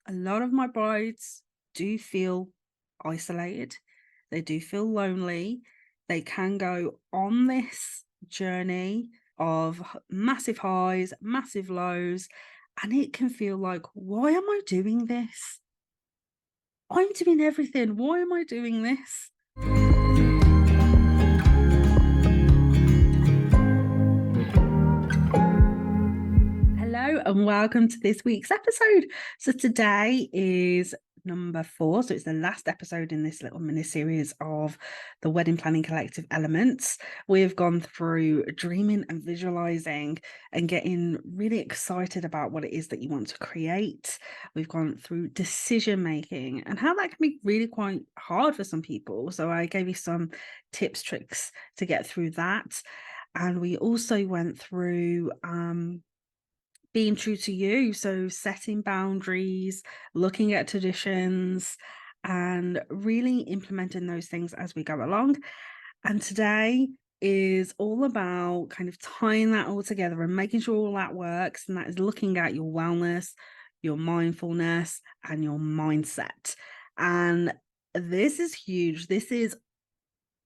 a lot of my brides do feel isolated. They do feel lonely. They can go on this journey of massive highs, massive lows, and it can feel like, why am I doing this? I'm doing everything. Why am I doing this? Hello and welcome to this week's episode. So today is number 4. So it's the last episode in this little mini series of the Wedding Planning Collective elements. We've gone through dreaming and visualizing and getting really excited about what it is that you want to create. We've gone through decision making and how that can be really quite hard for some people. So I gave you some tips, tricks to get through that. And we also went through being true to you, so setting boundaries, looking at traditions, and really implementing those things as we go along. And today is all about kind of tying that all together and making sure all that works. And that is looking at your wellness, your mindfulness, and your mindset. And this is huge. This is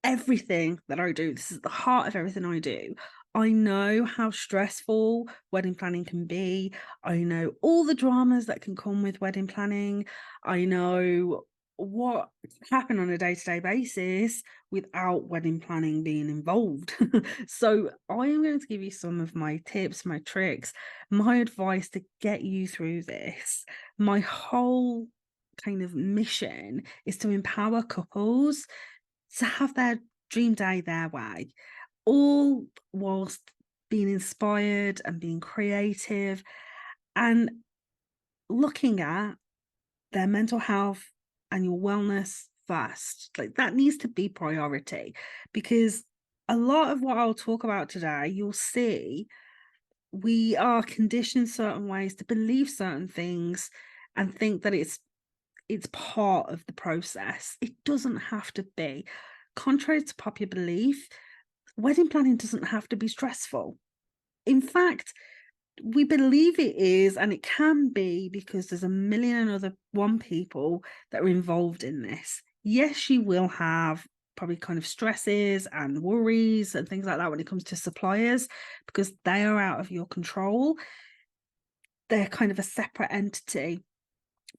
everything that I do. This is the heart of everything I do. I know how stressful wedding planning can be. I know all the dramas that can come with wedding planning. I know what can happen on a day-to-day basis without wedding planning being involved. So I am going to give you some of my tips, my tricks, my advice to get you through this. My whole kind of mission is to empower couples to have their dream day their way, all whilst being inspired and being creative and looking at their mental health and your wellness first. Like that needs to be priority, because a lot of what I'll talk about today, you'll see we are conditioned certain ways to believe certain things and think that it's part of the process. It doesn't have to be. Contrary to popular belief, wedding planning doesn't have to be stressful. In fact, we believe it is, and it can be because there's a million and other people that are involved in this. Yes, you will have probably kind of stresses and worries and things like that when it comes to suppliers, because they are out of your control. They're kind of a separate entity.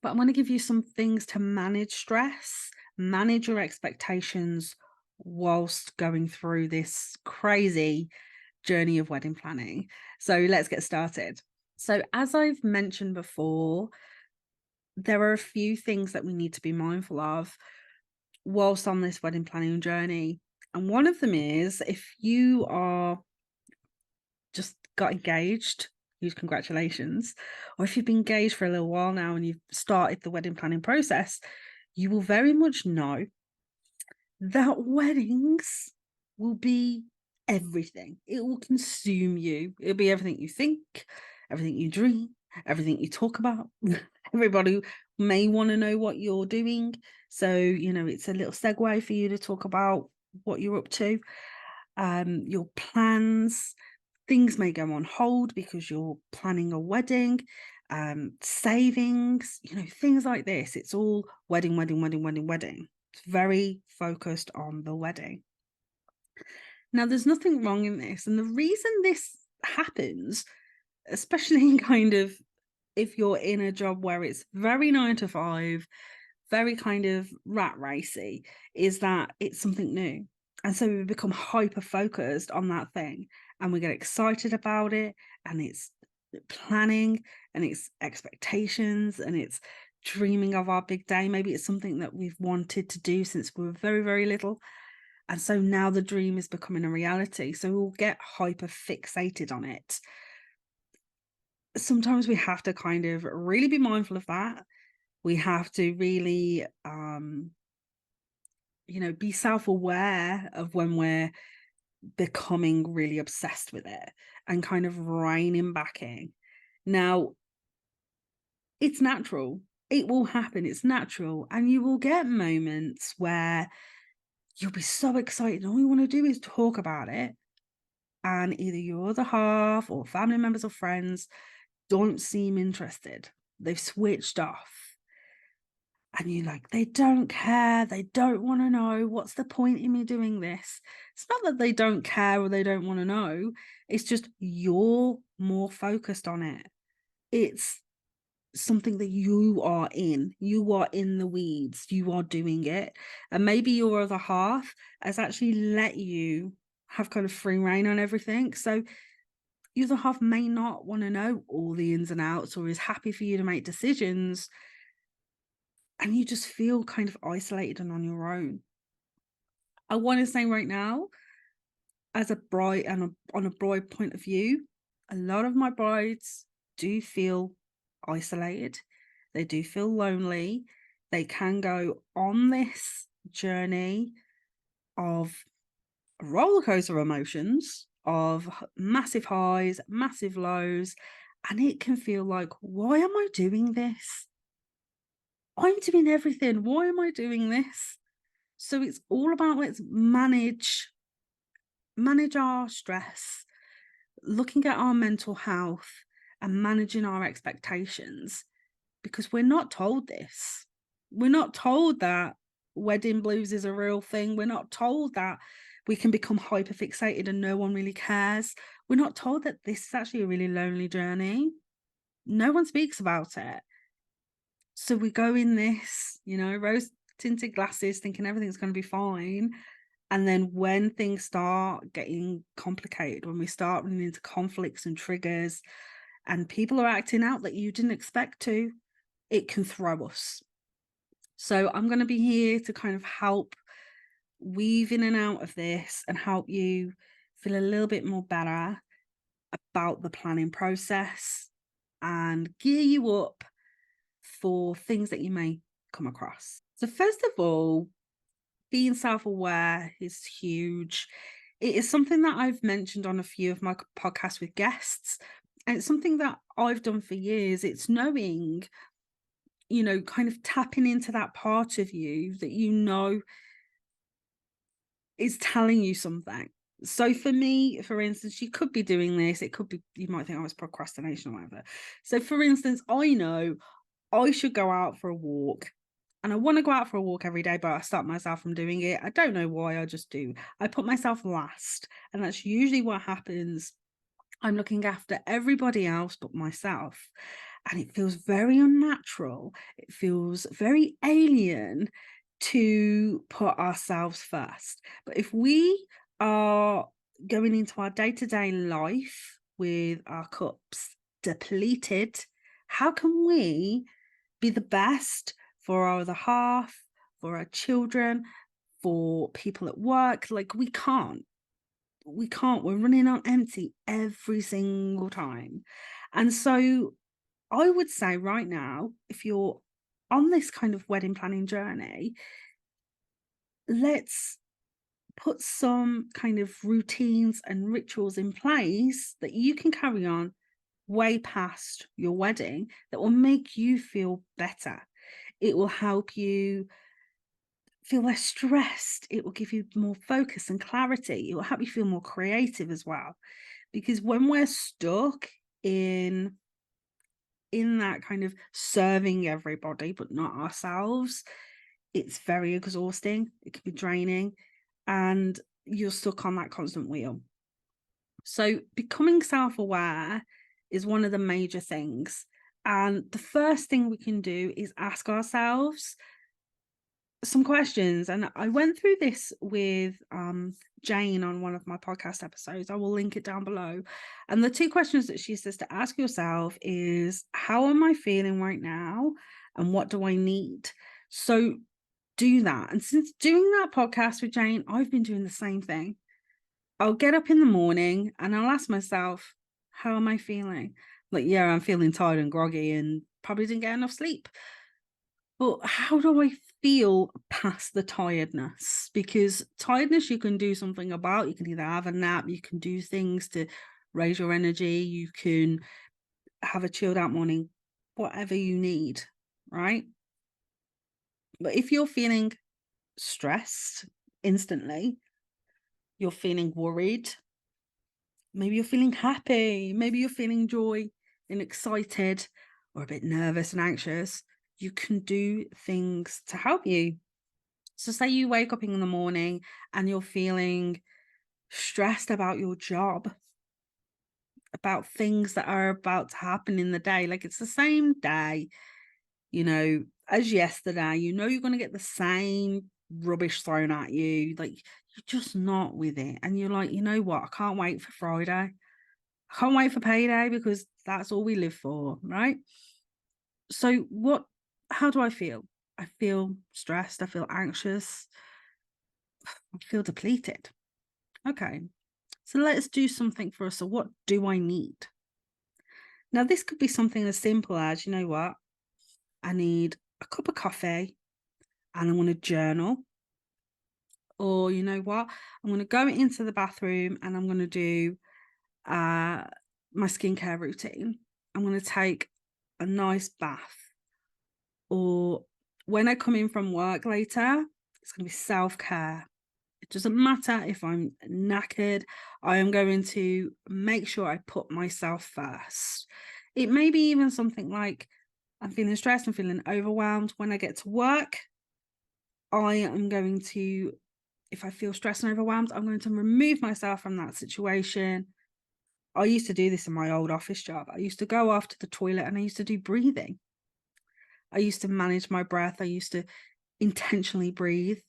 But I'm going to give you some things to manage stress, manage your expectations whilst going through this crazy journey of wedding planning. So let's get started. So as I've mentioned before, there are a few things that we need to be mindful of whilst on this wedding planning journey. And one of them is, if you are just got engaged, huge congratulations, or if you've been engaged for a little while now and you've started the wedding planning process, you will very much know that weddings will be everything. It will consume you. It'll be everything you think, everything you dream, everything you talk about. Everybody may want to know what you're doing. So, it's a little segue for you to talk about what you're up to, your plans. Things may go on hold because you're planning a wedding, savings, things like this. It's all wedding, wedding, wedding, wedding, wedding. It's very focused on the wedding. Now, there's nothing wrong in this. And the reason this happens, especially kind of if you're in a job where it's very 9 to 5, very kind of rat racy, is that it's something new. And so we become hyper focused on that thing and we get excited about it, and it's planning and it's expectations and it's dreaming of our big day. Maybe it's something that we've wanted to do since we were very, very little. And so now the dream is becoming a reality. So we'll get hyper fixated on it. Sometimes we have to kind of really be mindful of that. We have to really, be self-aware of when we're becoming really obsessed with it and kind of reining back in. Now, it's natural. It will happen. It's natural. And you will get moments where you'll be so excited. All you want to do is talk about it. And either your other half or family members or friends don't seem interested. They've switched off. and you're like, they don't care, they don't want to know, what's the point in me doing this? It's not that they don't care or they don't want to know, it's just you're more focused on it. It's something that you are in the weeds, you are doing it, and maybe your other half has actually let you have kind of free reign on everything. So your other half may not want to know all the ins and outs, or is happy for you to make decisions, and you just feel kind of isolated and on your own. I want to say right now, as a bride and on a bride point of view, a lot of my brides do feel isolated. They do feel lonely. They can go on this journey of a roller coaster of emotions, of massive highs, massive lows, and it can feel like, why am I doing this? I'm doing everything. Why am I doing this? So it's all about, let's manage our stress, looking at our mental health and managing our expectations, because we're not told this. We're not told that wedding blues is a real thing. We're not told that we can become hyper fixated and no one really cares. We're not told that this is actually a really lonely journey. No one speaks about it. So we go in this, rose tinted glasses, thinking everything's going to be fine. And then when things start getting complicated, when we start running into conflicts and triggers, and people are acting out that you didn't expect to, it can throw us. So I'm going to be here to kind of help weave in and out of this and help you feel a little bit more better about the planning process and gear you up for things that you may come across. So first of all, being self-aware is huge. It is something that I've mentioned on a few of my podcasts with guests, and it's something that I've done for years. It's knowing, kind of tapping into that part of you that is telling you something. So for me, for instance, you could be doing this. It could be, you might think, oh, it's procrastination or whatever. So for instance, I know I should go out for a walk. And I want to go out for a walk every day, but I stop myself from doing it. I don't know why, I just do. I put myself last. And that's usually what happens. I'm looking after everybody else but myself. And it feels very unnatural. It feels very alien to put ourselves first. But if we are going into our day-to-day life with our cups depleted, how can we be the best for our other half, for our children, for people at work? Like, we can't. We're running on empty every single time. And so I would say right now, if you're on this kind of wedding planning journey, let's put some kind of routines and rituals in place that you can carry on way past your wedding, that will make you feel better. It will help you feel less stressed. It will give you more focus and clarity. It will help you feel more creative as well. Because when we're stuck in that kind of serving everybody but not ourselves, it's very exhausting. It can be draining, and you're stuck on that constant wheel. So becoming self-aware is one of the major things. And the first thing we can do is ask ourselves some questions. And I went through this with Jane on one of my podcast episodes. I will link it down below. And the two questions that she says to ask yourself is, how am I feeling right now? And what do I need? So do that. And since doing that podcast with Jane, I've been doing the same thing. I'll get up in the morning and I'll ask myself, how am I feeling? Like, yeah, I'm feeling tired and groggy and probably didn't get enough sleep. But how do I feel past the tiredness? Because tiredness you can do something about. You can either have a nap, you can do things to raise your energy, you can have a chilled out morning, whatever you need, right? But if you're feeling stressed instantly, you're feeling worried, maybe you're feeling happy, maybe you're feeling joy and excited, or a bit nervous and anxious, you can do things to help you. So say you wake up in the morning and you're feeling stressed about your job, about things that are about to happen in the day. Like, it's the same day, as yesterday. You're going to get the same rubbish thrown at you. Like, you're just not with it. And you're like, you know what? I can't wait for Friday. I can't wait for payday, because that's all we live for, right? So how do I feel? I feel stressed. I feel anxious. I feel depleted. Okay. So let's do something for us. So what do I need? Now, this could be something as simple as, you know what? I need a cup of coffee and I want to journal. Or, you know what? I'm going to go into the bathroom and I'm going to do my skincare routine. I'm going to take a nice bath. Or when I come in from work later, it's going to be self-care. It doesn't matter if I'm knackered. I am going to make sure I put myself first. It may be even something like, I'm feeling stressed, I'm feeling overwhelmed. When I get to work, I am going to, if I feel stressed and overwhelmed, I'm going to remove myself from that situation. I used to do this in my old office job. I used to go off to the toilet and I used to do breathing. I used to manage my breath. I used to intentionally breathe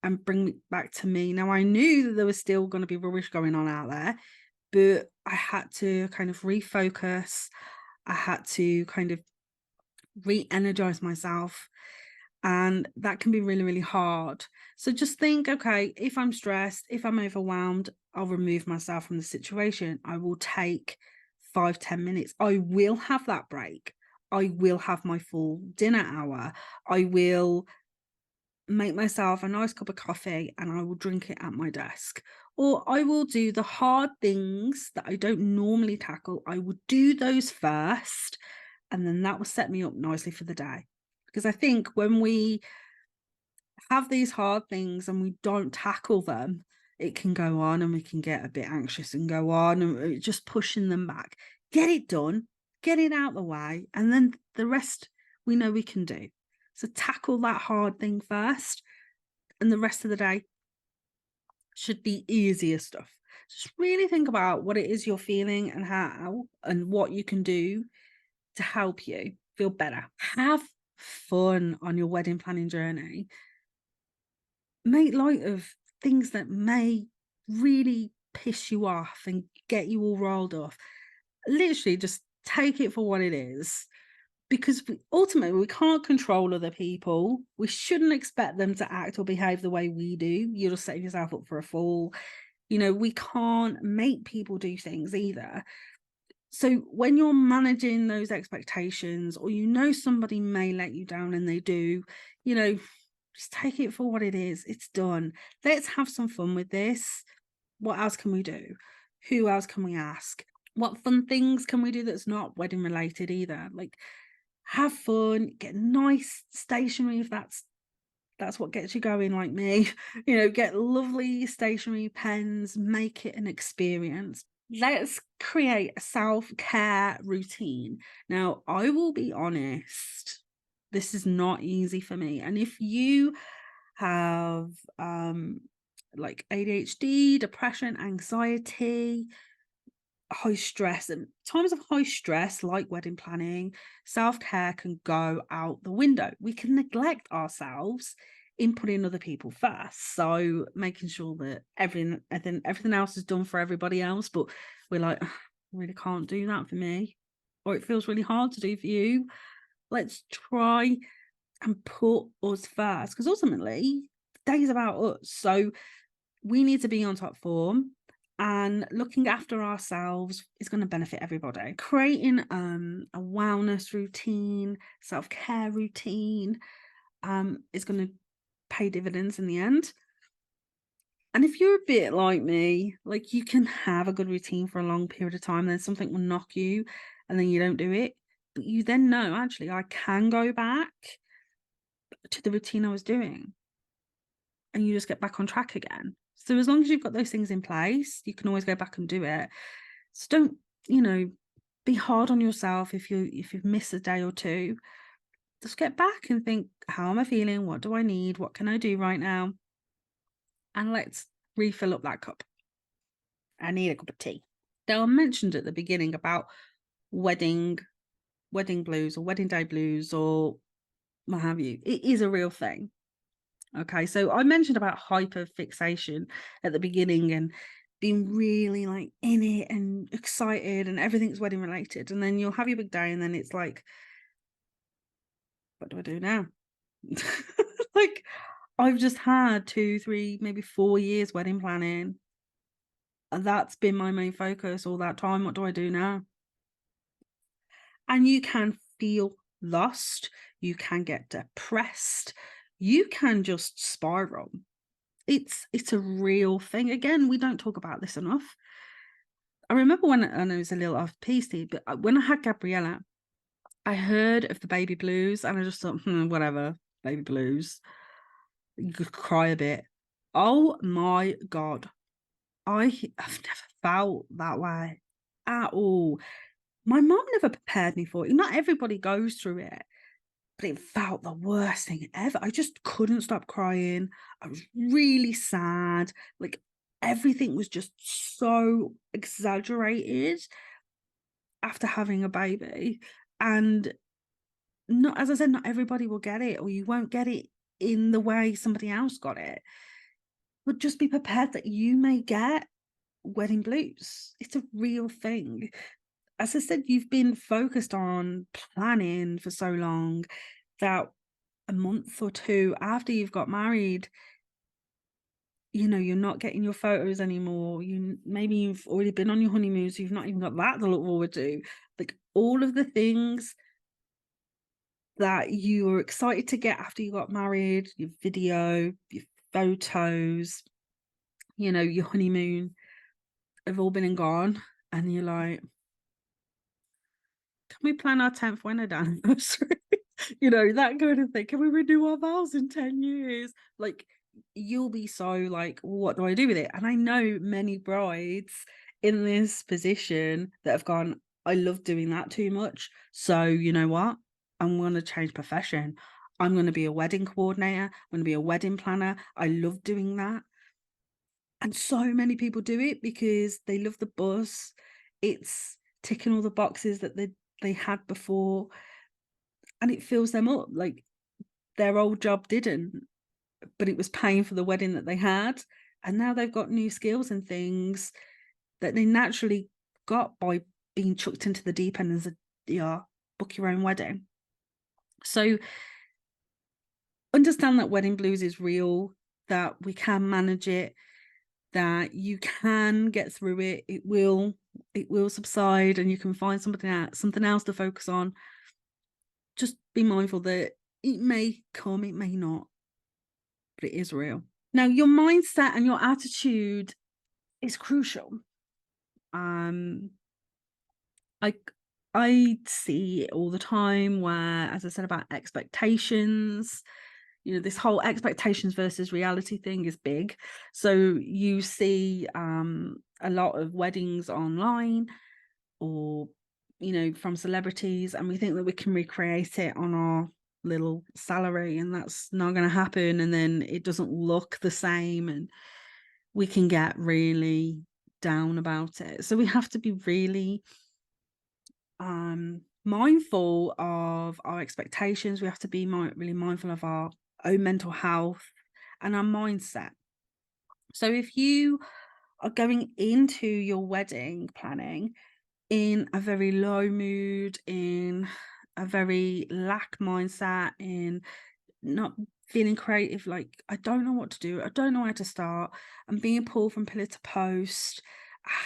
and bring it back to me. Now, I knew that there was still going to be rubbish going on out there, but I had to kind of refocus. I had to kind of re-energize myself. And that can be really, really hard. So just think, okay, if I'm stressed, if I'm overwhelmed, I'll remove myself from the situation. I will take 5-10 minutes. I will have that break. I will have my full dinner hour. I will make myself a nice cup of coffee and I will drink it at my desk. Or I will do the hard things that I don't normally tackle. I will do those first, and then that will set me up nicely for the day. Because I think when we have these hard things and we don't tackle them, it can go on and we can get a bit anxious and go on and just pushing them back. Get it done, get it out the way, and then the rest we know we can do. So tackle that hard thing first, and the rest of the day should be easier stuff. Just really think about what it is you're feeling and how and what you can do to help you feel better. Have fun on your wedding planning journey. Make light of things that may really piss you off and get you all rolled off. Literally just take it for what it is, because ultimately we can't control other people. We shouldn't expect them to act or behave the way we do. You'll just set yourself up for a fall. We can't make people do things either. So when you're managing those expectations, or somebody may let you down and they do, just take it for what it is. It's done. Let's have some fun with this. What else can we do? Who else can we ask? What fun things can we do that's not wedding related either? Like, have fun, get nice stationery if that's what gets you going, like me. Get lovely stationery pens, make it an experience. Let's create a self-care routine. Now, I will be honest, this is not easy for me. And if you have like ADHD, depression, anxiety, high stress, and times of high stress like wedding planning, self-care can go out the window. We can neglect ourselves in putting other people first, so making sure that everything else is done for everybody else, but we're like, I really can't do that for me, or it feels really hard to do for you. Let's try and put us first, because ultimately the day is about us. So we need to be on top form, and looking after ourselves is going to benefit everybody. Creating a wellness routine, self-care routine is going to pay dividends in the end. And if you're a bit like me, like, you can have a good routine for a long period of time, then something will knock you and then you don't do it, but you then know, actually, I can go back to the routine I was doing, and you just get back on track again. So as long as you've got those things in place, you can always go back and do it. So don't, be hard on yourself if you've missed a day or two. just get back and think, how am I feeling? What do I need? What can I do right now? And let's refill up that cup. I need a cup of tea. Now, I mentioned at the beginning about wedding blues or wedding day blues or what have you. It is a real thing. Okay, so I mentioned about hyperfixation at the beginning and being really like in it and excited and everything's wedding related. And then you'll have your big day and then it's like, what do I do now? Like, I've just had 2, 3, maybe 4 years wedding planning. And that's been my main focus all that time. What do I do now? And you can feel lost. You can get depressed. You can just spiral. It's a real thing. Again, we don't talk about this enough. I remember when, I know it's a little off PC, but when I had Gabriella, I heard of the baby blues and I just thought, whatever, baby blues. You could cry a bit. Oh my God. I've never felt that way at all. My mom never prepared me for it. Not everybody goes through it, but it felt the worst thing ever. I just couldn't stop crying. I was really sad. Like, everything was just so exaggerated after having a baby. And not, as I said, not everybody will get it, or you won't get it in the way somebody else got it. But just be prepared that you may get wedding blues. It's a real thing. As I said, you've been focused on planning for so long that a month or two after you've got married, you're not getting your photos anymore. Maybe you've already been on your honeymoon, so you've not even got that to look forward to. Like, all of the things that you were excited to get after you got married, your video, your photos, your honeymoon, have all been and gone. And you're like, can we plan our 10th wedding anniversary? That kind of thing. Can we renew our vows in 10 years? Like, you'll be so like, what do I do with it? And I know many brides in this position that have gone, I love doing that too much. So you know what? I'm going to change profession. I'm going to be a wedding coordinator. I'm going to be a wedding planner. I love doing that. And so many people do it because they love the buzz. It's ticking all the boxes that they had before. And it fills them up. Like, their old job didn't, but it was paying for the wedding that they had. And now they've got new skills and things that they naturally got by being chucked into the deep end as book your own wedding. So understand that wedding blues is real, that we can manage it, that you can get through it. It will subside and you can find something else to focus on. Just be mindful that it may come, it may not, but it is real. Now, your mindset and your attitude is crucial. I see it all the time where, as I said about expectations, this whole expectations versus reality thing is big. So you see a lot of weddings online or from celebrities, and we think that we can recreate it on our little salary, and that's not going to happen. And then it doesn't look the same, and we can get really down about it. So we have to be really mindful of our expectations. We have to be really mindful of our own mental health and our mindset. So if you are going into your wedding planning in a very low mood, in a very lack mindset, in not feeling creative, like, I don't know what to do, I don't know where to start, I'm being pulled from pillar to post,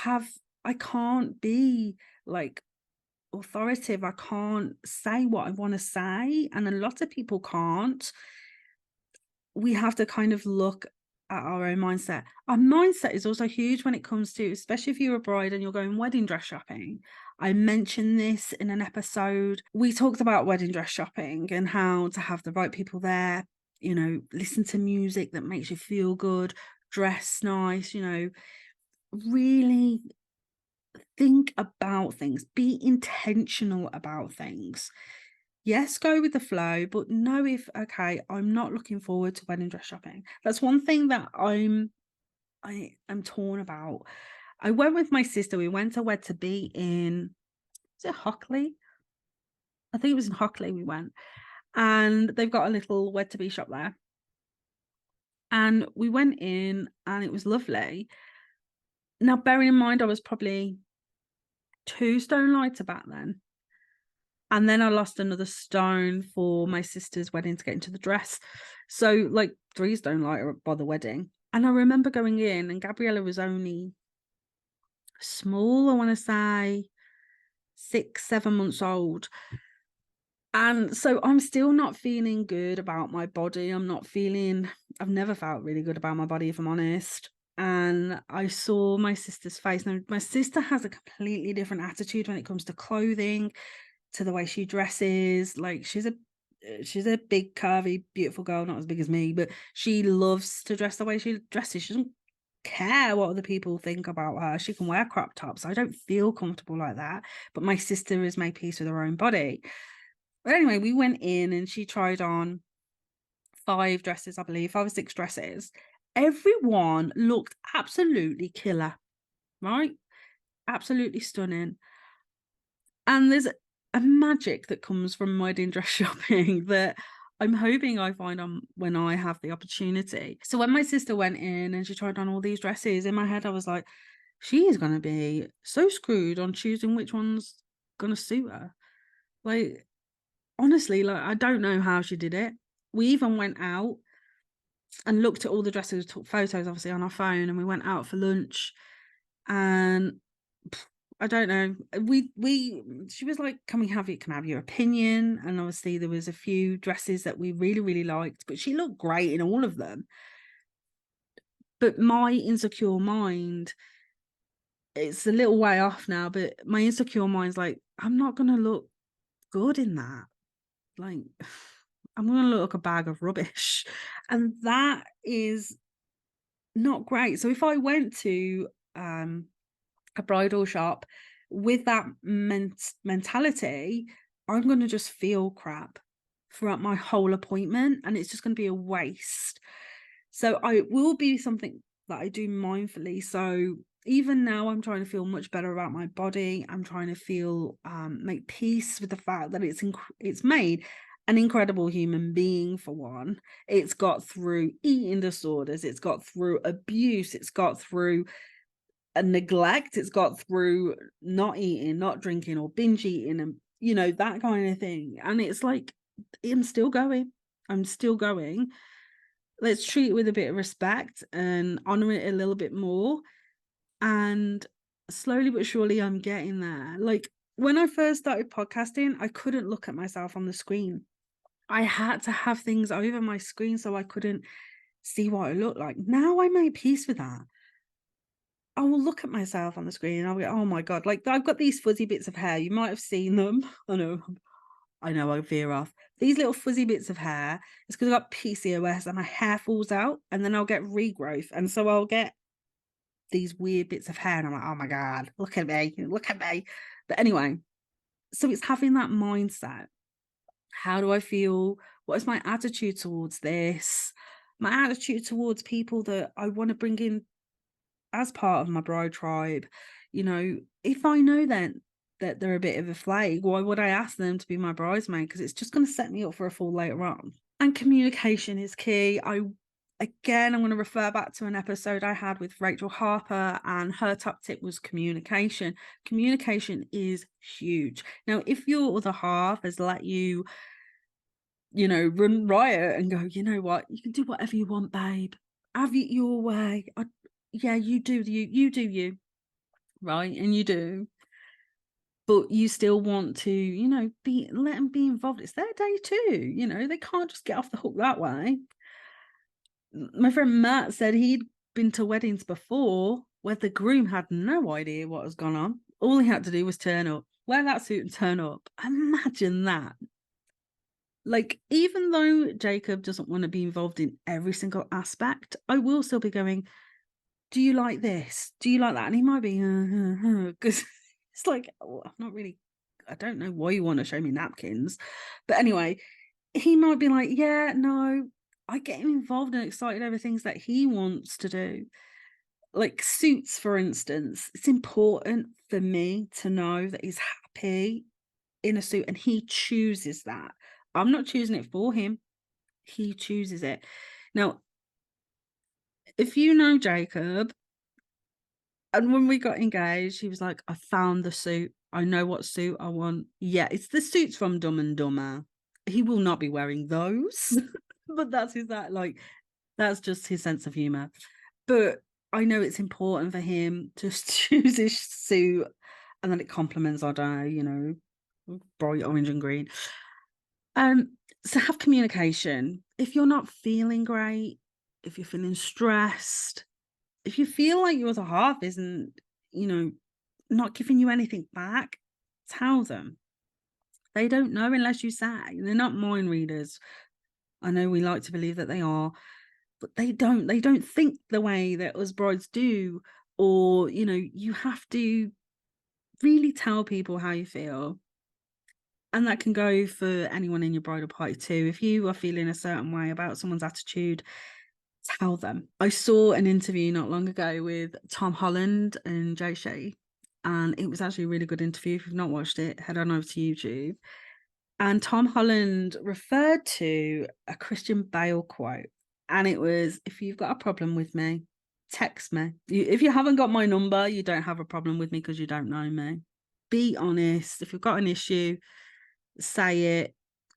I can't be like authoritative, I can't say what I want to say, and a lot of people can't. We have to kind of look at our own mindset. Our mindset is also huge when it comes to, especially if you're a bride and you're going wedding dress shopping. I mentioned this in an episode. We talked about wedding dress shopping and how to have the right people there, listen to music that makes you feel good, dress nice, really think about things, be intentional about things. yes, go with the flow, but know if, okay, I'm not looking forward to wedding dress shopping. That's one thing that I am torn about. I went with my sister. We went to Wed to Be in, is it Hockley? I think it was in Hockley we went. And they've got a little Wed to Be shop there. And we went in and it was lovely. Now, bearing in mind, I was probably 2 stone lighter back then. And then I lost another stone for my sister's wedding to get into the dress. So, like, 3 stone lighter by the wedding. And I remember going in, and Gabriella was only small, I want to say 6, 7 months old. And so I'm still not feeling good about my body. I've never felt really good about my body, if I'm honest. And I saw my sister's face. Now, my sister has a completely different attitude when it comes to clothing, to the way she dresses. Like, she's a big, curvy, beautiful girl, not as big as me, but she loves to dress the way she dresses. She doesn't care what other people think about her. She can wear crop tops. I don't feel comfortable like that. But my sister has made peace with her own body. But anyway, we went in and she tried on 5 dresses, I believe, 5 or 6 dresses. Everyone looked absolutely killer, right? Absolutely stunning. And there's a magic that comes from wedding dress shopping that I'm hoping I find on when I have the opportunity. So when my sister went in and she tried on all these dresses, in my head I was like, she is going to be so screwed on choosing which one's going to suit her. Like, honestly, like, I don't know how she did it. We even went out and looked at all the dresses, took photos obviously on our phone, and we went out for lunch. And I don't know. She was like, can I have your opinion? And obviously there was a few dresses that we really, really liked, but she looked great in all of them. But my insecure mind, it's a little way off now, but my insecure mind's like, I'm not gonna look good in that. Like, I'm gonna look like a bag of rubbish. And that is not great. So if I went to a bridal shop with that mentality, I'm going to just feel crap throughout my whole appointment, and it's just going to be a waste. So I will be something that I do mindfully. So even now I'm trying to feel much better about my body. I'm trying to feel make peace with the fact that it's made an incredible human being. For one, it's got through eating disorders, it's got through abuse, it's got through a neglect, it's got through not eating, not drinking, or binge eating, and that kind of thing. And it's like, I'm still going. Let's treat it with a bit of respect and honor it a little bit more. And slowly but surely I'm getting there. Like, when I first started podcasting, I couldn't look at myself on the screen. I had to have things over my screen so I couldn't see what I looked like. Now I made peace with that. I will look at myself on the screen and I'll be, oh my God, like, I've got these fuzzy bits of hair. You might have seen them. I know I veer off. These little fuzzy bits of hair, it's because I've got PCOS and my hair falls out, and then I'll get regrowth. And so I'll get these weird bits of hair and I'm like, oh my God, look at me. But anyway, so it's having that mindset. How do I feel? What is my attitude towards this? My attitude towards people that I want to bring in as part of my bride tribe. If I know then that they're a bit of a flake, why would I ask them to be my bridesmaid? Because it's just going to set me up for a fall later on. And communication is key. I'm going to refer back to an episode I had with Rachel Harper, and her top tip was communication. Communication is huge. Now, if your other half has let you run riot and go, you know what, you can do whatever you want, babe, have it your way. Yeah, you do you, right? And you do, but you still want to, let them be involved. It's their day too. They can't just get off the hook that way. My friend Matt said he'd been to weddings before where the groom had no idea what was going on. All he had to do was turn up, wear that suit and turn up. Imagine that. Like, even though Jacob doesn't want to be involved in every single aspect, I will still be going, do you like this? Do you like that? And he might be, because it's like, oh, I'm not really I don't know why you want to show me napkins. But anyway, he might be like, yeah, no, I get him involved and excited over things that he wants to do. Like suits, for instance. It's important for me to know that he's happy in a suit and he chooses that. I'm not choosing it for him. He chooses it. Now, if you know Jacob, and when we got engaged, he was like, I found the suit. I know what suit I want. Yeah, it's the suits from Dumb and Dumber. He will not be wearing those, but that's just his sense of humor. But I know it's important for him to choose his suit and then it complements, I don't know, bright orange and green. So have communication. If you're not feeling great, if you're feeling stressed, if you feel like your other half isn't, not giving you anything back, tell them. They don't know unless you say. They're not mind readers. I know we like to believe that they are, but they don't. They don't think the way that us brides do. Or, you have to really tell people how you feel. And that can go for anyone in your bridal party too. If you are feeling a certain way about someone's attitude, tell them. I saw an interview not long ago with Tom Holland and Jay Shetty, and it was actually a really good interview. If you've not watched it, head on over to YouTube. And Tom Holland referred to a Christian Bale quote, and it was, if you've got a problem with me, text me. If you haven't got my number, you don't have a problem with me because you don't know me. Be honest. If you've got an issue, say it.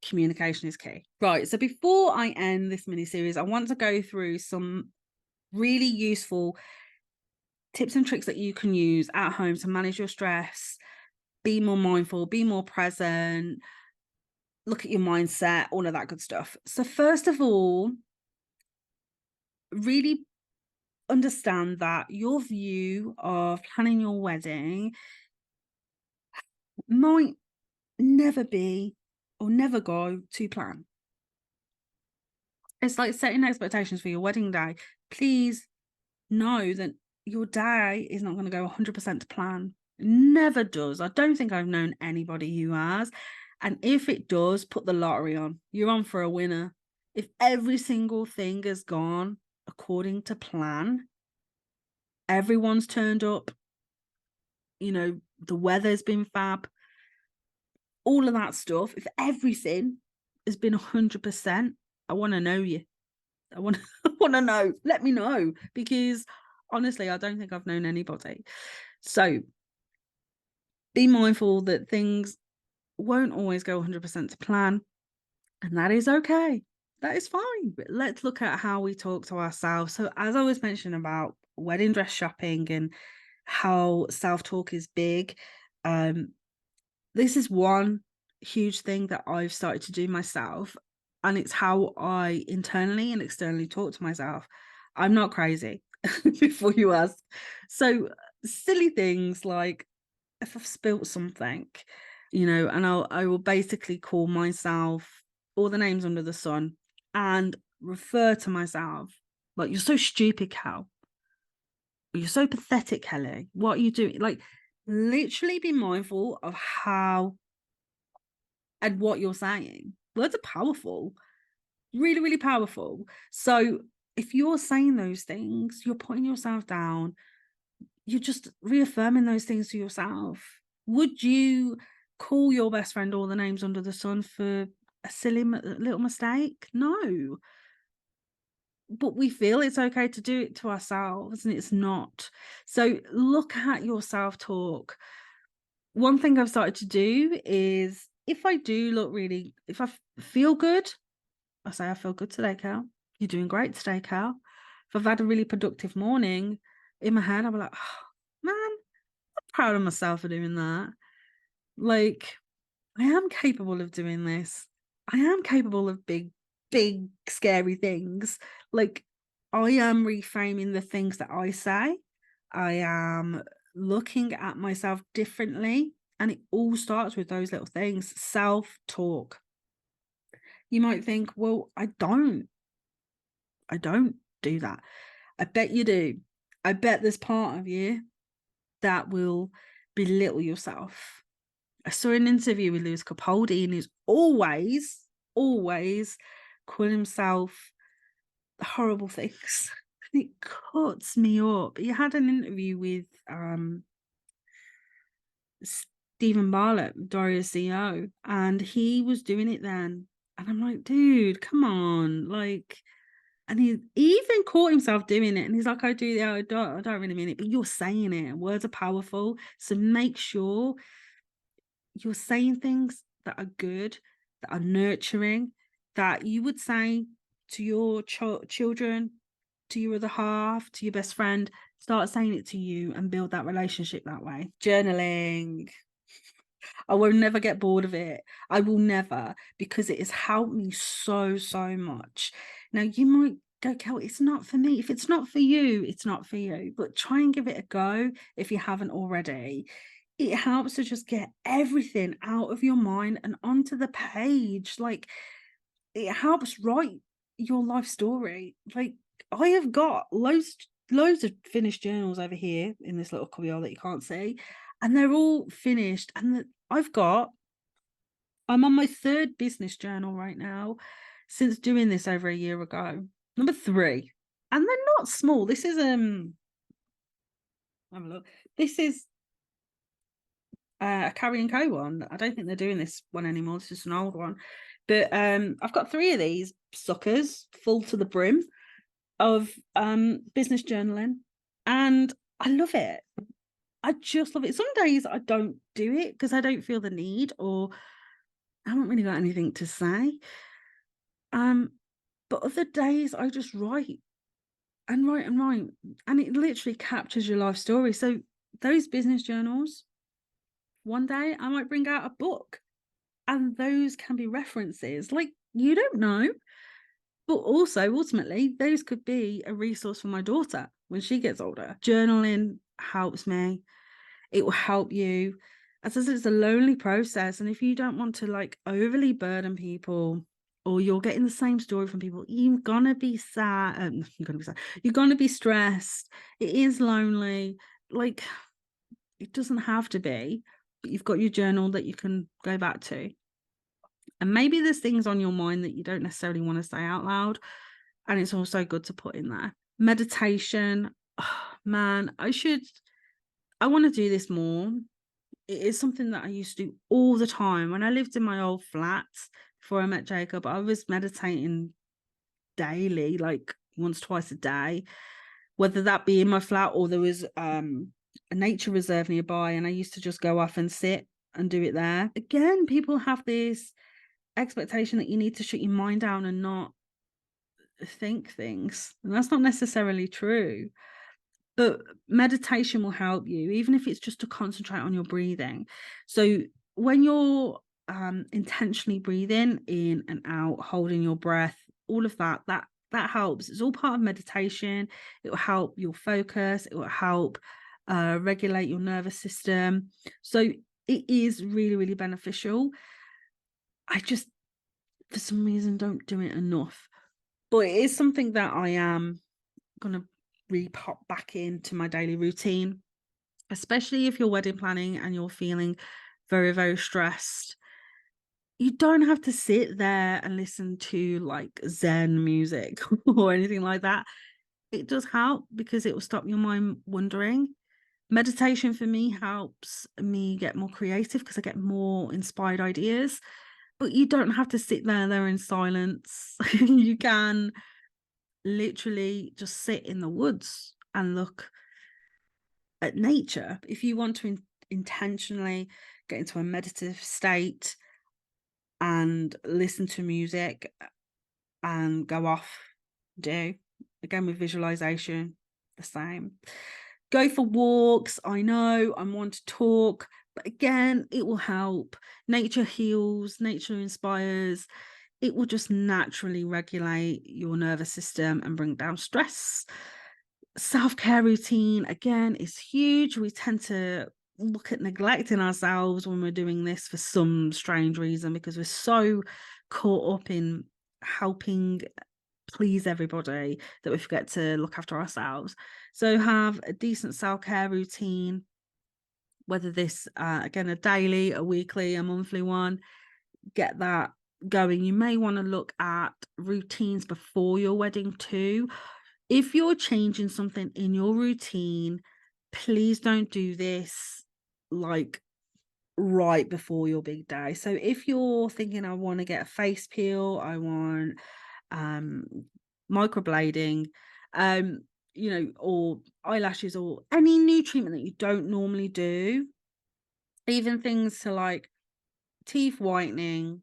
Communication is key. Right, so before I end this mini series, I want to go through some really useful tips and tricks that you can use at home to manage your stress, be more mindful, be more present, look at your mindset, all of that good stuff. So first of all, really understand that your view of planning your wedding might never be or never go to plan. It's like setting expectations for your wedding day. Please know that your day is not going to go 100% to plan. Never does. I don't think I've known anybody who has. And if it does, put the lottery on. You're on for a winner. If every single thing has gone according to plan, everyone's turned up, the weather's been fab, all of that stuff, if everything has been 100%, I want to know you. I want to know. Let me know, because honestly, I don't think I've known anybody. So be mindful that things won't always go 100% to plan, and that is okay. That is fine. But let's look at how we talk to ourselves. So as I was mentioning about wedding dress shopping and how self-talk is big, this is one huge thing that I've started to do myself, and it's how I internally and externally talk to myself. I'm not crazy, before you ask. So silly things like, if I've spilt something, and I will basically call myself all the names under the sun and refer to myself like, you're so stupid, Cal. You're so pathetic, Kelly. What are you doing? Like, literally be mindful of how and what you're saying. Words are powerful, really, really powerful. So if you're saying those things, you're putting yourself down, you're just reaffirming those things to yourself. Would you call your best friend all the names under the sun for a silly little mistake? No. But we feel it's okay to do it to ourselves, and it's not. So look at your self-talk. One thing I've started to do is, if I feel good, I say, I feel good today, Cal. You're doing great today, Cal. If I've had a really productive morning, in my head, I'll be like, oh, man, I'm proud of myself for doing that. Like, I am capable of doing this. I am capable of big, big, scary things. Like, I am reframing the things that I say. I am looking at myself differently. And it all starts with those little things. Self-talk. You might think, well, I don't do that. I bet you do. I bet there's part of you that will belittle yourself. I saw an interview with Lewis Capaldi, and he's always calling himself horrible things. It cuts me up. He had an interview with Stephen Bartlett, Darius CEO, and he was doing it then. And I'm like, dude, come on. Like, and he even caught himself doing it. And he's like, I do, yeah, I don't really mean it, but you're saying it. Words are powerful. So make sure you're saying things that are good, that are nurturing, that you would say to your children, to your other half, to your best friend. Start saying it to you and build that relationship that way. Journaling. I will never get bored of it. I will never, because it has helped me so much. Now, you might go, Kel, it's not for me. If it's not for you, it's not for you. But try and give it a go if you haven't already. It helps to just get everything out of your mind and onto the page. Like, it helps write your life story. Like, I have got loads of finished journals over here in this little cubbyhole that you can't see, and they're all finished. And I'm on my 3rd business journal right now since doing this over a year ago. Number 3, and they're not small. This is have a look. This is a Carry and Co one. I don't think they're doing this one anymore. This is an old one, but I've got 3 of these suckers full to the brim of business journaling, and I love it. I just love it. Some days I don't do it because I don't feel the need, or I haven't really got anything to say. But other days I just write and write and write, and it literally captures your life story. So those business journals, one day I might bring out a book, and those can be references. Like, you don't know. But also, ultimately, those could be a resource for my daughter when she gets older. Journaling helps me. It will help you. As I said, it's a lonely process. And if you don't want to like overly burden people, or you're getting the same story from people, you're gonna be sad. You're gonna be sad. You're gonna be stressed. It is lonely. Like, it doesn't have to be, but you've got your journal that you can go back to. And maybe there's things on your mind that you don't necessarily want to say out loud, and it's also good to put in there. Meditation, oh, man, I want to do this more. It is something that I used to do all the time. When I lived in my old flat before I met Jacob, I was meditating daily, like once, twice a day, whether that be in my flat or there was a nature reserve nearby, and I used to just go off and sit and do it there. Again, people have this expectation that you need to shut your mind down and not think things, and that's not necessarily true. But meditation will help you, even if it's just to concentrate on your breathing. So when you're intentionally breathing in and out, holding your breath, all of that helps. It's all part of meditation. It will help your focus. It will help regulate your nervous system. So it is really beneficial. I just, for some reason, don't do it enough. But it is something that I am going to re-pop back into my daily routine, especially if you're wedding planning and you're feeling very stressed. You don't have to sit there and listen to like Zen music or anything like that. It does help because it will stop your mind wandering. Meditation for me helps me get more creative because I get more inspired ideas. But you don't have to sit there in silence. You can literally just sit in the woods and look at nature. If you want to intentionally get into a meditative state and listen to music and go off, do again with visualization, the same. Go for walks. I know I'm one to talk, but again, it will help. Nature heals, nature inspires. It will just naturally regulate your nervous system and bring down stress. Self-care routine, again, is huge. We tend to look at neglecting ourselves when we're doing this for some strange reason, because we're so caught up in helping please everybody that we forget to look after ourselves. So have a decent self-care routine whether this, again, a daily, a weekly, a monthly one, get that going. You may want to look at routines before your wedding too. If you're changing something in your routine, please don't do this like right before your big day. So if you're thinking, I want to get a face peel, I want microblading, or eyelashes, or any new treatment that you don't normally do, even things to like teeth whitening,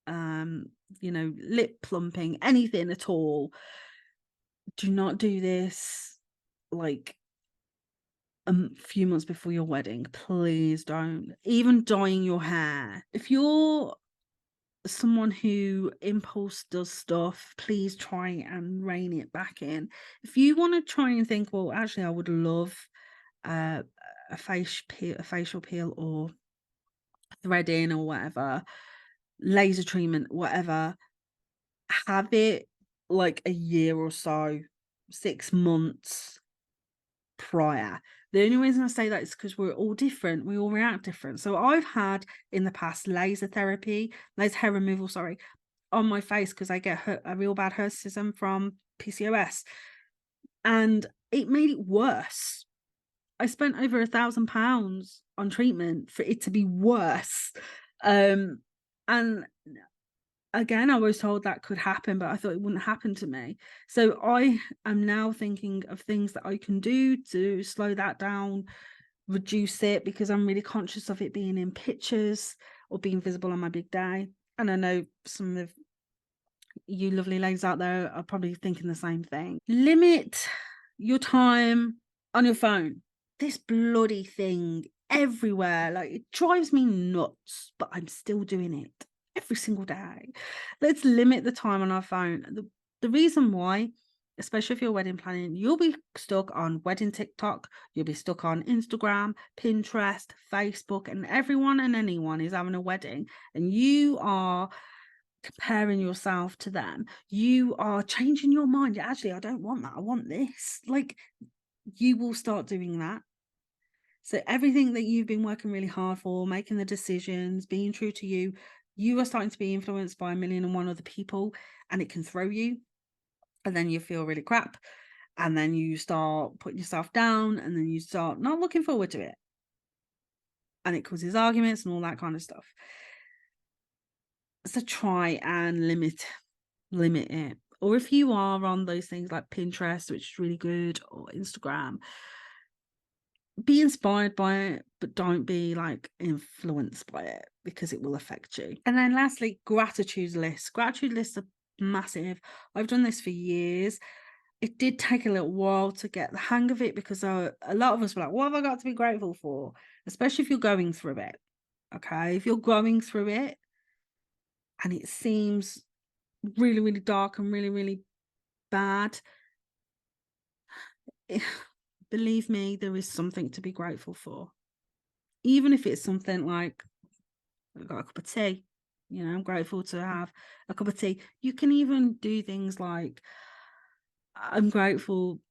lip plumping, anything at all, do not do this like a few months before your wedding. Please don't. Even dyeing your hair. If you're someone who impulse does stuff, please try and rein it back in. If you want to try and think, well, actually, I would love a facial peel, or threading, or whatever, laser treatment, whatever, have it like a year or so, 6 months prior. The only reason I say that is because we're all different. We all react different. So I've had in the past laser hair removal, on my face because I get a real bad hirsutism from PCOS, and it made it worse. I spent over £1,000 on treatment for it to be worse. And again, I was told that could happen, but I thought it wouldn't happen to me. So I am now thinking of things that I can do to slow that down, reduce it, because I'm really conscious of it being in pictures or being visible on my big day. And I know some of you lovely ladies out there are probably thinking the same thing. Limit your time on your phone. This bloody thing everywhere, like, it drives me nuts, but I'm still doing it every single day. Let's limit the time on our phone. The reason why, especially if you're wedding planning, you'll be stuck on wedding TikTok, you'll be stuck on Instagram, Pinterest, Facebook, and everyone and anyone is having a wedding, and you are comparing yourself to them. You are changing your mind. Actually, I don't want that. I want this. Like, you will start doing that. So everything that you've been working really hard for, making the decisions, being true to you, you are starting to be influenced by 1,000,001 other people, and it can throw you. And then you feel really crap. And then you start putting yourself down, and then you start not looking forward to it. And it causes arguments and all that kind of stuff. So try and limit it. Or if you are on those things like Pinterest, which is really good, or Instagram, be inspired by it, but don't be like influenced by it, because it will affect you. And then lastly, gratitude lists. Gratitude lists are massive. I've done this for years. It did take a little while to get the hang of it, because a lot of us were like, what have I got to be grateful for? Especially if you're going through it. Okay, if you're going through it and it seems really, really dark and really, really bad, believe me, there is something to be grateful for. Even if it's something like, I've got a cup of tea, I'm grateful to have a cup of tea. You can even do things like, I'm grateful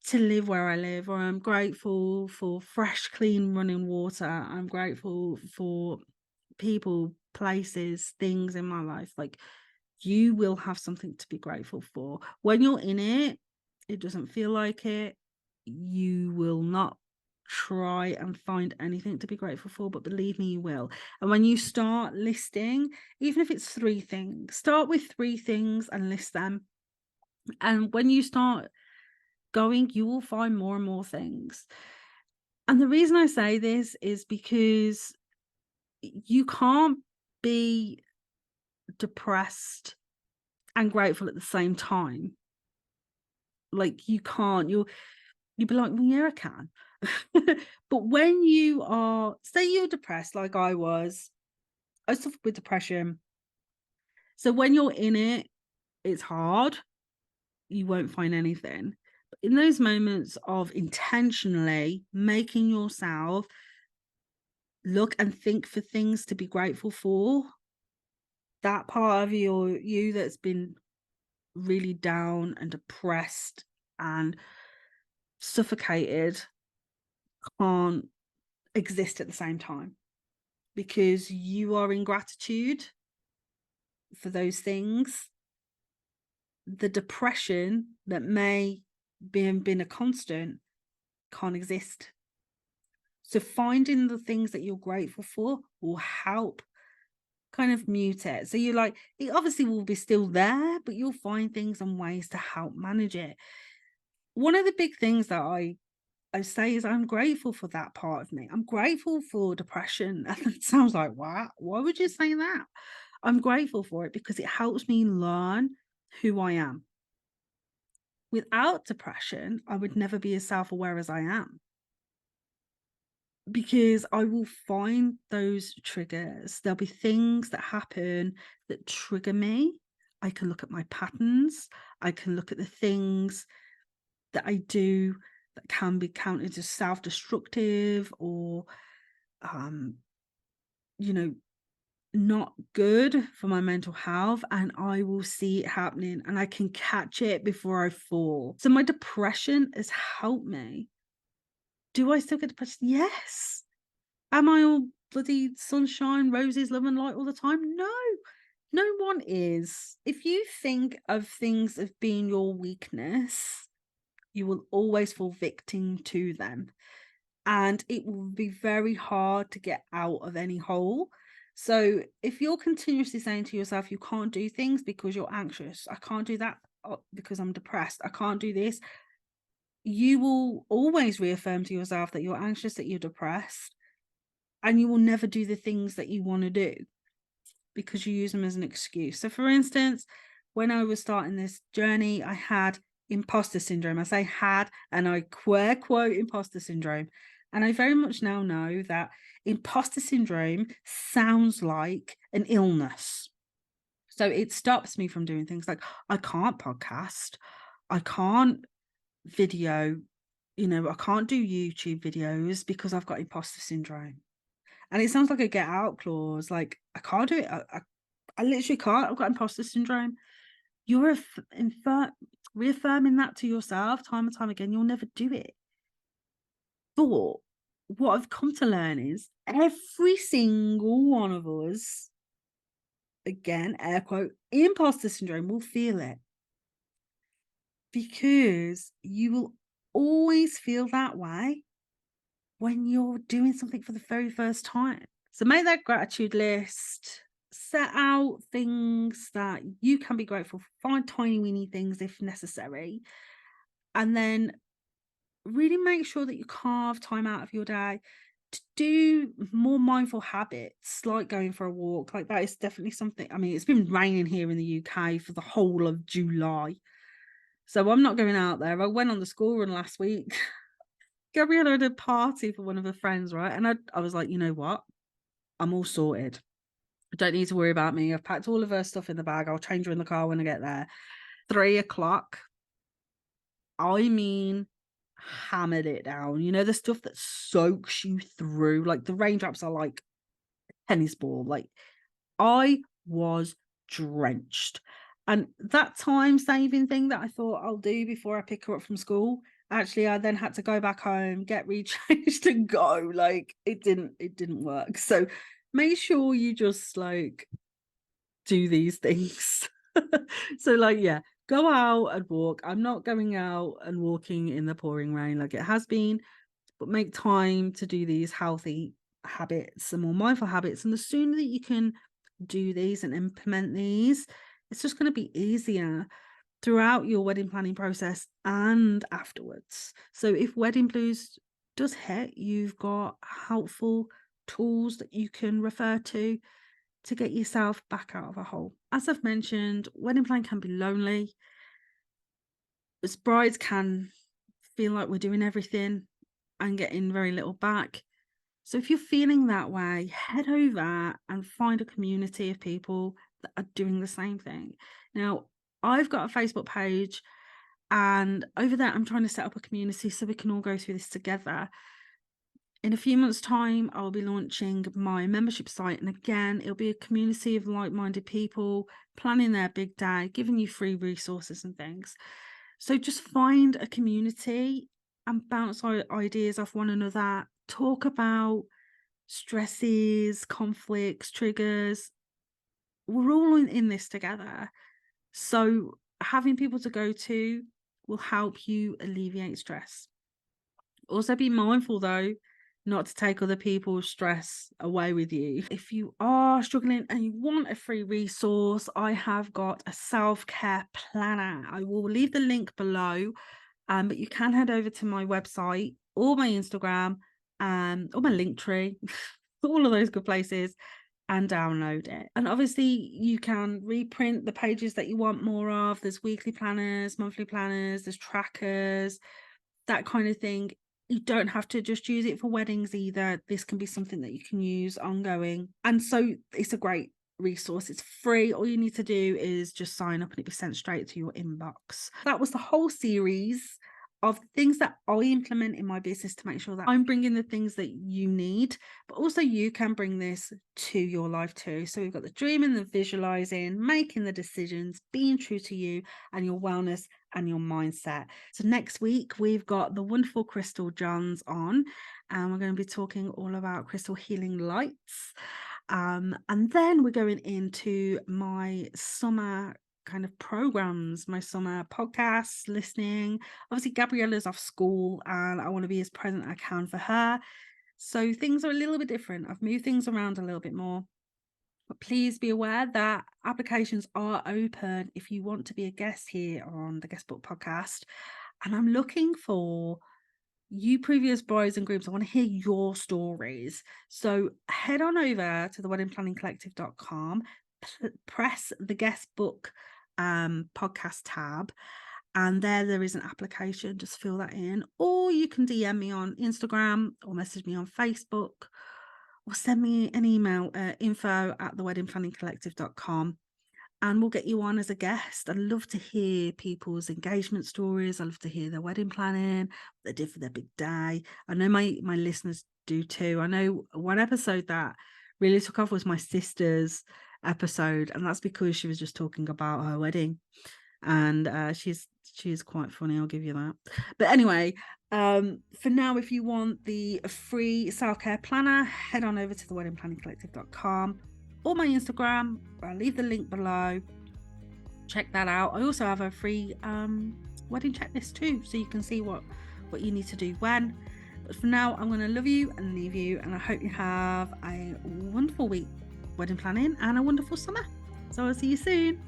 to live where I live, or I'm grateful for fresh, clean running water. I'm grateful for people, places, things in my life. Like, you will have something to be grateful for. When you're in it, it doesn't feel like it. You will not try and find anything to be grateful for, but believe me, you will. And when you start listing, even if it's 3 things, start with 3 things and list them. And when you start going, you will find more and more things. And the reason I say this is because you can't be depressed and grateful at the same time. Like, you can't. You'd be like, well, yeah, I can. But when you are, say you're depressed like I was, I suffered with depression. So when you're in it, it's hard. You won't find anything. But in those moments of intentionally making yourself look and think for things to be grateful for, that part of you that's been really down and depressed and suffocated can't exist at the same time, because you are in gratitude for those things. The depression that may been a constant can't exist. So finding the things that you're grateful for will help kind of mute it. So you're like, it obviously will be still there, but you'll find things and ways to help manage it. One of the big things that I say is I'm grateful for that part of me. I'm grateful for depression. And it sounds like, wow, why would you say that? I'm grateful for it because it helps me learn who I am. Without depression, I would never be as self-aware as I am, because I will find those triggers. There'll be things that happen that trigger me. I can look at my patterns. I can look at the things that I do that can be counted as self-destructive or, not good for my mental health, and I will see it happening and I can catch it before I fall. So my depression has helped me. Do I still get depressed? Yes. Am I all bloody sunshine, roses, love and light all the time? No. No one is. If you think of things as being your weakness, you will always fall victim to them. And it will be very hard to get out of any hole. So if you're continuously saying to yourself, you can't do things because you're anxious, I can't do that because I'm depressed, I can't do this, you will always reaffirm to yourself that you're anxious, that you're depressed, and you will never do the things that you want to do because you use them as an excuse. So for instance, when I was starting this journey, I had imposter syndrome. I say had, and I quote imposter syndrome. And I very much now know that imposter syndrome sounds like an illness. So it stops me from doing things like I can't podcast, I can't video, I can't do YouTube videos because I've got imposter syndrome. And it sounds like a get out clause. Like, I can't do it. I literally can't. I've got imposter syndrome. You're reaffirming that to yourself time and time again. You'll never do it. But what I've come to learn is every single one of us, again, air quote, imposter syndrome, will feel it. Because you will always feel that way when you're doing something for the very first time. So make that gratitude list, set out things that you can be grateful for, find tiny weeny things if necessary, and then really make sure that you carve time out of your day to do more mindful habits, like going for a walk. Like, that is definitely something. I mean, it's been raining here in the UK for the whole of July, so I'm not going out there. I went on the school run last week. Gabriella had a party for one of her friends, right? And I was like, you know what? I'm all sorted. I don't need to worry about me. I've packed all of her stuff in the bag. I'll change her in the car when I get there. 3 o'clock. I mean, hammered it down. The stuff that soaks you through. Like, the raindrops are like tennis ball. Like, I was drenched. And that time saving thing that I thought I'll do before I pick her up from school, actually, I then had to go back home, get rechanged and go. Like, it didn't work. So make sure you just like do these things. So like, yeah, go out and walk. I'm not going out and walking in the pouring rain like it has been, but make time to do these healthy habits and more mindful habits. And the sooner that you can do these and implement these, it's just going to be easier throughout your wedding planning process and afterwards. So if wedding blues does hit, you've got helpful tools that you can refer to get yourself back out of a hole. As I've mentioned, wedding planning can be lonely. As brides can feel like we're doing everything and getting very little back. So if you're feeling that way, head over and find a community of people that are doing the same thing. Now, I've got a Facebook page, and over there I'm trying to set up a community so we can all go through this together. In a few months' time, I'll be launching my membership site. And again, it'll be a community of like-minded people planning their big day, giving you free resources and things. So just find a community and bounce ideas off one another. talk about stresses, conflicts, triggers. We're all in this together. So having people to go to will help you alleviate stress. Also be mindful though, not to take other people's stress away with you. If you are struggling and you want a free resource, I have got a self-care planner. I will leave the link below, but you can head over to my website or my Instagram or my link tree, all of those good places, and download it. And obviously you can reprint the pages that you want more of. There's weekly planners, monthly planners, there's trackers, that kind of thing. You don't have to just use it for weddings either. This can be something that you can use ongoing. And so it's a great resource. It's free. All you need to do is just sign up and it'll be sent straight to your inbox. That was the whole series of things that I implement in my business to make sure that I'm bringing the things that you need, but also you can bring this to your life too. So we've got the dreaming, the visualizing, making the decisions, being true to you and your wellness and your mindset. So next week we've got the wonderful Crystal Johns on, and we're going to be talking all about crystal healing lights. And then we're going into my summer kind of programs, my summer podcasts, listening. Obviously Gabriella's off school and I want to be as present as I can for her, so things are a little bit different. I've moved things around a little bit more, but please be aware that applications are open if you want to be a guest here on the Guest Book Podcast. And I'm looking for you previous brides and grooms. I want to hear your stories. So head on over to the weddingplanningcollective.com, press the Guest Book podcast tab, and there is an application. Just fill that in, or you can DM me on Instagram or message me on Facebook or send me an email, info@theweddingplanningcollective.com, and we'll get you on as a guest. I love to hear people's engagement stories. I love to hear their wedding planning, what they did for their big day. I know my listeners do too. I know one episode that really took off was my sister's episode, and that's because she was just talking about her wedding, and she's quite funny, I'll give you that. But anyway, for now, if you want the free self-care planner, head on over to the weddingplanningcollective.com or my Instagram. I'll leave the link below. Check that out. I also have a free wedding checklist too, so you can see what you need to do when. But for now, I'm going to love you and leave you, and I hope you have a wonderful week wedding planning and a wonderful summer. So I'll see you soon.